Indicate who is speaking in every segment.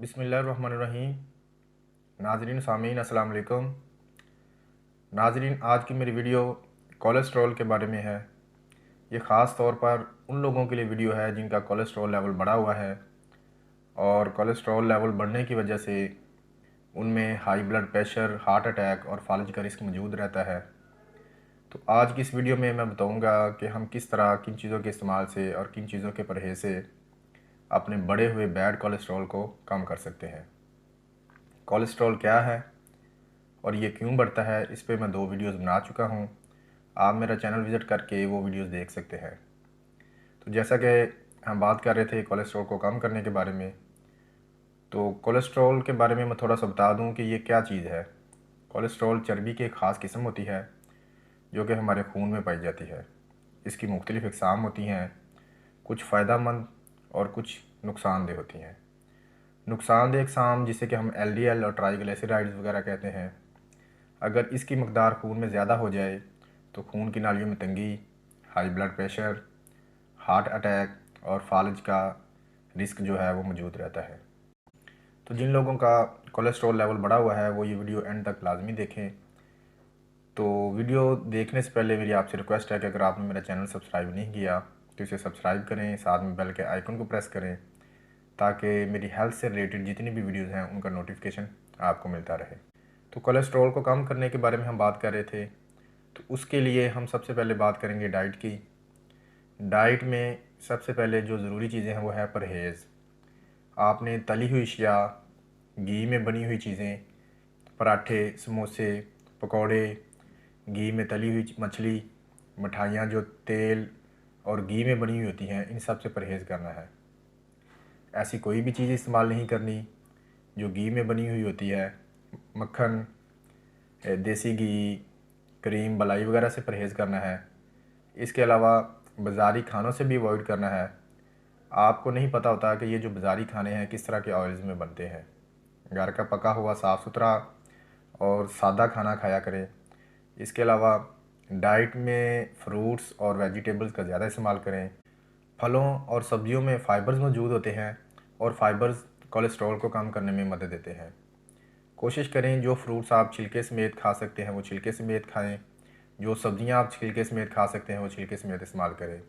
Speaker 1: बिस्मिल्लाहिर्रहमानिर्रहीम। नाज़रीन सामीन अस्सलाम वालेकुम। नाज़रीन, आज की मेरी वीडियो कोलेस्ट्रॉल के बारे में है। ये ख़ास तौर पर उन लोगों के लिए वीडियो है जिनका कोलेस्ट्रॉल लेवल बढ़ा हुआ है और कोलेस्ट्रॉल लेवल बढ़ने की वजह से उनमें high blood pressure, heart attack और फालिज का रिस्क मौजूद रहता है। तो आज की इस वीडियो में मैं बताऊंगा कि हम किस तरह किन चीज़ों के इस्तेमाल से और किन चीज़ों के परहेज़ से अपने बढ़े हुए बैड कोलेस्ट्रॉल को कम कर सकते हैं। कोलेस्ट्रॉल क्या है और ये क्यों बढ़ता है, इस पे मैं 2 वीडियोस बना चुका हूँ। आप मेरा चैनल विज़िट करके वो वीडियोस देख सकते हैं। तो जैसा कि हम बात कर रहे थे कोलेस्ट्रॉल को कम करने के बारे में, तो कोलेस्ट्रॉल के बारे में मैं थोड़ा सा बता दूँ कि ये क्या चीज़ है। कोलेस्ट्रॉल चर्बी की एक ख़ास किस्म होती है जो कि हमारे खून में पाई जाती है। इसकी मुख्तलिफ़ इक़साम होती हैं, कुछ फ़ायदेमंद और कुछ नुकसानदेह होती हैं। नुकसानदेह इक़साम जिसे कि हम LDL और ट्राइग्लिसराइड्स वगैरह कहते हैं, अगर इसकी मकदार खून में ज़्यादा हो जाए तो खून की नालियों में तंगी, high blood pressure, heart attack और फालिज का रिस्क जो है वो मौजूद रहता है। तो जिन लोगों का कोलेस्ट्रॉल लेवल बढ़ा हुआ है वो ये वीडियो एंड तक लाजमी देखें। तो वीडियो देखने से पहले मेरी आपसे रिक्वेस्ट है कि अगर आपने मेरा चैनल सब्सक्राइब नहीं किया तो इसे सब्सक्राइब करें, साथ में बेल के आइकन को प्रेस करें ताकि मेरी हेल्थ से रिलेटेड जितनी भी वीडियोज़ हैं उनका नोटिफिकेशन आपको मिलता रहे। तो कोलेस्ट्रॉल को कम करने के बारे में हम बात कर रहे थे, तो उसके लिए हम सबसे पहले बात करेंगे डाइट की। डाइट में सबसे पहले जो ज़रूरी चीज़ें हैं वो है परहेज़। आपने तली हुई अशिया, घी में बनी हुई चीज़ें, पराठे, समोसे, पकौड़े, घी में तली हुई मछली, मिठाइयाँ जो तेल और घी में बनी हुई होती हैं, इन सब से परहेज़ करना है। ऐसी कोई भी चीज़ इस्तेमाल नहीं करनी जो घी में बनी हुई होती है। मक्खन, देसी घी, क्रीम, मलाई वगैरह से परहेज़ करना है। इसके अलावा बाज़ारी खानों से भी अवॉइड करना है। आपको नहीं पता होता कि ये जो बाज़ारी खाने हैं किस तरह के ऑयल्स में बनते हैं। घर का पका हुआ साफ़ सुथरा और सादा खाना खाया करें। इसके अलावा डाइट में फ्रूट्स और वेजिटेबल्स का ज़्यादा इस्तेमाल करें। फलों और सब्जियों में फ़ाइबर्स मौजूद होते हैं और फ़ाइबर्स कोलेस्ट्रॉल को कम करने में मदद देते हैं। कोशिश करें जो फ्रूट्स आप छिलके समेत खा सकते हैं वो छिलके समेत खाएं। जो सब्ज़ियाँ आप छिलके समेत खा सकते हैं वो छिलके समेत इस्तेमाल करें।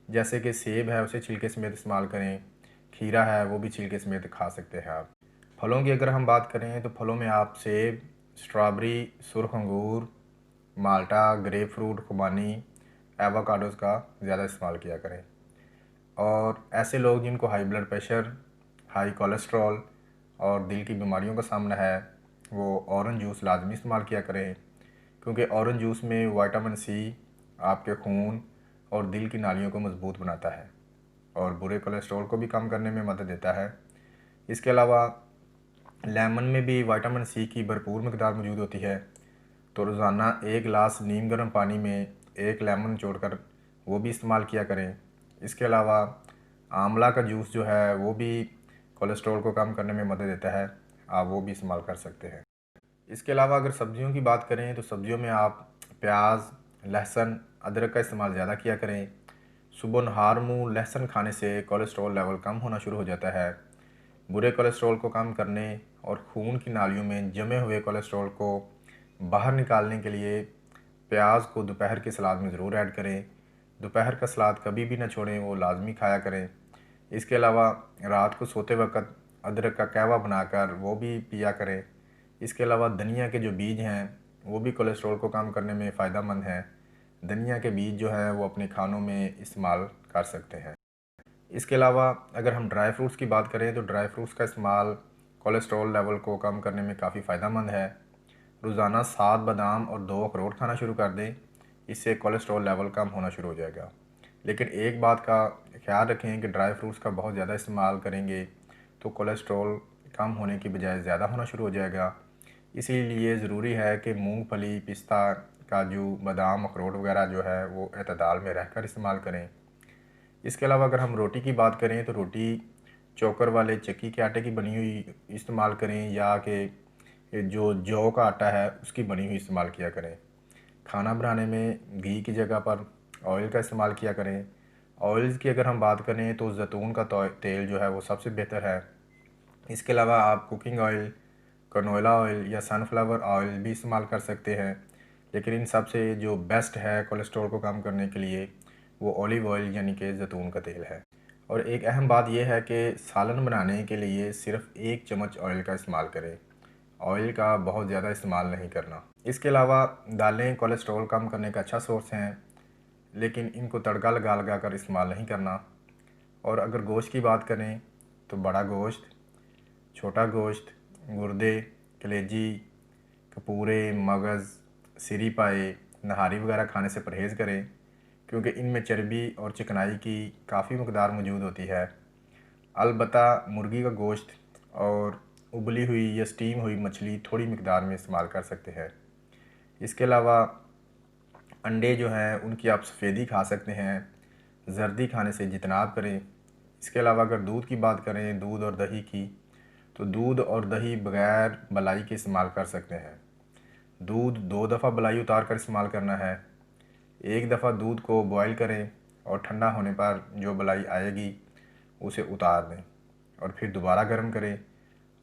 Speaker 1: जैसे कि सेब है उसे छिलके समेत इस्तेमाल करें, खीरा है वो भी छिलके समेत खा सकते हैं आप। फलों की अगर हम बात करें तो फलों में आप सेब, स्ट्रॉबेरी, सुर्ख अंगूर, माल्टा, ग्रेप फ्रूट, खुबानी, एवोकाडोज़ का ज़्यादा इस्तेमाल किया करें। और ऐसे लोग जिनको high blood pressure, high cholesterol और दिल की बीमारियों का सामना है वो ऑरेंज जूस लाजमी इस्तेमाल किया करें, क्योंकि ऑरेंज जूस में विटामिन सी आपके खून और दिल की नालियों को मजबूत बनाता है और बुरे कोलेस्ट्रॉल को भी कम करने में मदद देता है। इसके अलावा लेमन में भी विटामिन सी की भरपूर मकदार मौजूद होती है, तो रोज़ाना 1 गिलास नीम गर्म पानी में 1 लेमन निचोड़कर वो भी इस्तेमाल किया करें। इसके अलावा आंवला का जूस जो है वो भी कोलेस्ट्रॉल को कम करने में मदद देता है, आप वो भी इस्तेमाल कर सकते हैं। इसके अलावा अगर सब्जियों की बात करें तो सब्जियों में आप प्याज, लहसुन, अदरक का इस्तेमाल ज़्यादा किया करें। सुबह नहार मुँह लहसुन खाने से कोलेस्ट्रॉल लेवल कम होना शुरू हो जाता है। बुरे कोलेस्ट्रॉल को कम करने और खून की नालियों में जमे हुए कोलेस्ट्रॉल को बाहर निकालने के लिए प्याज को दोपहर की सलाद में ज़रूर ऐड करें। दोपहर का सलाद कभी भी ना छोड़ें, वो लाजमी खाया करें। इसके अलावा रात को सोते वक्त अदरक का कहवा बनाकर वो भी पिया करें। इसके अलावा धनिया के जो बीज हैं वो भी कोलेस्ट्रॉल को कम करने में फ़ायदेमंद हैं। धनिया के बीज जो हैं वो अपने खानों में इस्तेमाल कर सकते हैं। इसके अलावा अगर हम ड्राई फ्रूट्स की बात करें तो ड्राई फ्रूट्स का इस्तेमाल कोलेस्ट्रॉल लेवल को कम करने में काफ़ी फ़ायदेमंद है। रोज़ाना 7 बादाम और 2 अखरोट खाना शुरू कर दें, इससे कोलेस्ट्रॉल लेवल कम होना शुरू हो जाएगा। लेकिन एक बात का ख्याल रखें कि ड्राई फ्रूट्स का बहुत ज़्यादा इस्तेमाल करेंगे तो कोलेस्ट्रॉल कम होने की बजाय ज़्यादा होना शुरू हो जाएगा। इसीलिए ज़रूरी है कि मूंगफली, पिस्ता, काजू, बादाम, अखरोट वगैरह जो है वो एतदाल में रहकर इस्तेमाल करें। इसके अलावा अगर हम रोटी की बात करें तो रोटी चोकर वाले चक्की के आटे की बनी हुई इस्तेमाल करें या कि जो जौ का आटा है उसकी बनी हुई इस्तेमाल किया करें। खाना बनाने में घी की जगह पर ऑयल का इस्तेमाल किया करें। ऑयल्स की अगर हम बात करें तो जैतून का तेल जो है वो सबसे बेहतर है। इसके अलावा आप कुकिंग ऑयल, कनोला ऑयल या सनफ्लावर ऑयल भी इस्तेमाल कर सकते हैं, लेकिन इन सब से जो बेस्ट है कोलेस्ट्रॉल को कम करने के लिए वो ऑलिव ऑयल यानी कि ज़ैतून का तेल है। और एक अहम बात यह है कि सालन बनाने के लिए सिर्फ 1 चम्मच ऑयल का इस्तेमाल करें, ऑयल का बहुत ज़्यादा इस्तेमाल नहीं करना। इसके अलावा दालें कोलेस्ट्रॉल कम करने का अच्छा सोर्स हैं, लेकिन इनको तड़का लगा लगा कर इस्तेमाल नहीं करना। और अगर गोश्त की बात करें तो बड़ा गोश्त, छोटा गोश्त, गुर्दे, कलेजी, कपूरे, मगज़, सिरी पाए, नहारी वगैरह खाने से परहेज़ करें, क्योंकि इनमें चर्बी और चिकनाई की काफ़ी मकदार मौजूद होती है। अलबत्ता मुर्गी का गोश्त और उबली हुई या स्टीम हुई मछली थोड़ी मकदार में इस्तेमाल कर सकते हैं। इसके अलावा अंडे जो हैं उनकी आप सफ़ेदी खा सकते हैं, जर्दी खाने से इजतनाब करें। इसके अलावा अगर दूध की बात करें, दूध और दही की, तो दूध और दही बग़ैर बलाई के इस्तेमाल कर सकते हैं। दूध 2 दफ़ा बलाई उतार कर इस्तेमाल करना है। एक दफ़ा दूध को बॉयल करें और ठंडा होने पर जो बलाई आएगी उसे उतार दें और फिर दोबारा गर्म करें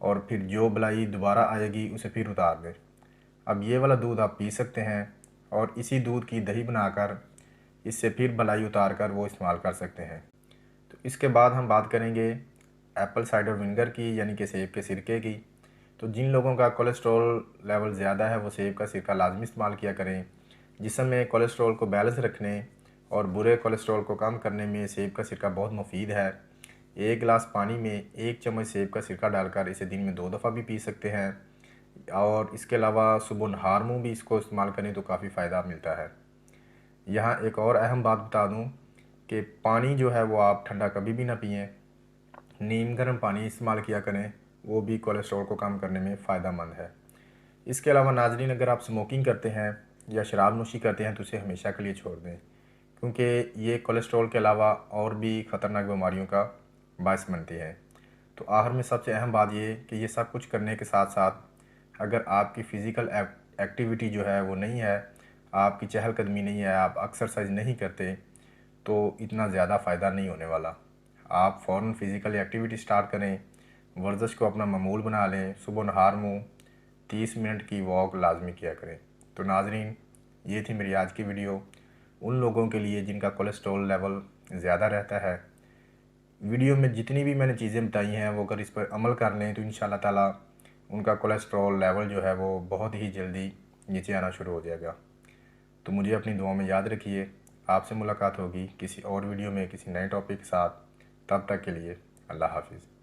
Speaker 1: और फिर जो बलाई दोबारा आएगी उसे फिर उतार दें। अब ये वाला दूध आप पी सकते हैं और इसी दूध की दही बनाकर इससे फिर बलाई उतार कर वो इस्तेमाल कर सकते हैं। तो इसके बाद हम बात करेंगे एप्पल साइडर विनेगर की यानी कि सेब के सिरके की। तो जिन लोगों का कोलेस्ट्रॉल लेवल ज़्यादा है वो सेब का सिरका लाजमी इस्तेमाल किया करें। जिस्म में कोलेस्ट्रॉल को बैलेंस रखने और बुरे कोलेस्ट्रॉल को कम करने में सेब का सिरका बहुत मुफीद है। 1 गिलास पानी में 1 चम्मच सेब का सिरका डालकर इसे दिन में 2 दफ़ा भी पी सकते हैं। और इसके अलावा सुबह नहार मुँह भी इसको इस्तेमाल करें तो काफ़ी फ़ायदा मिलता है। यहाँ एक और अहम बात बता दूँ कि पानी जो है वो आप ठंडा कभी भी ना पिएं, नीम गर्म पानी इस्तेमाल किया करें, वो भी कोलेस्ट्रॉल को कम करने में फ़ायदेमंद है। इसके अलावा नाज़रीन, अगर आप स्मोकिंग करते हैं या शराब नोशी करते हैं तो उसे हमेशा के लिए छोड़ दें, क्योंकि ये कोलेस्ट्रॉल के अलावा और भी ख़तरनाक बीमारियों का बायस बनती है। तो आखिर में सबसे अहम बात ये कि ये सब कुछ करने के साथ साथ अगर आपकी फ़िज़िकल एक्टिविटी जो है वो नहीं है, आपकी चहलकदमी नहीं है, आप एक्सरसाइज नहीं करते, तो इतना ज़्यादा फ़ायदा नहीं होने वाला। आप फ़ौरन फ़िज़िकल एक्टिविटी स्टार्ट करें, वर्जिश को अपना मामूल बना लें, सुबह नहार मुँह 30 मिनट की वॉक लाजमी किया करें। तो नाज़रीन, ये थी मेरी आज की वीडियो उन लोगों के लिए जिनका कोलेस्ट्रॉल लेवल ज़्यादा रहता है। वीडियो में जितनी भी मैंने चीज़ें बताई हैं वो अगर इस पर अमल कर लें तो इंशाल्लाह ताला उनका कोलेस्ट्रॉल लेवल जो है वो बहुत ही जल्दी नीचे आना शुरू हो जाएगा। तो मुझे अपनी दुआ में याद रखिए। आपसे मुलाकात होगी किसी और वीडियो में किसी नए टॉपिक के साथ। तब तक के लिए अल्लाह हाफ़िज़।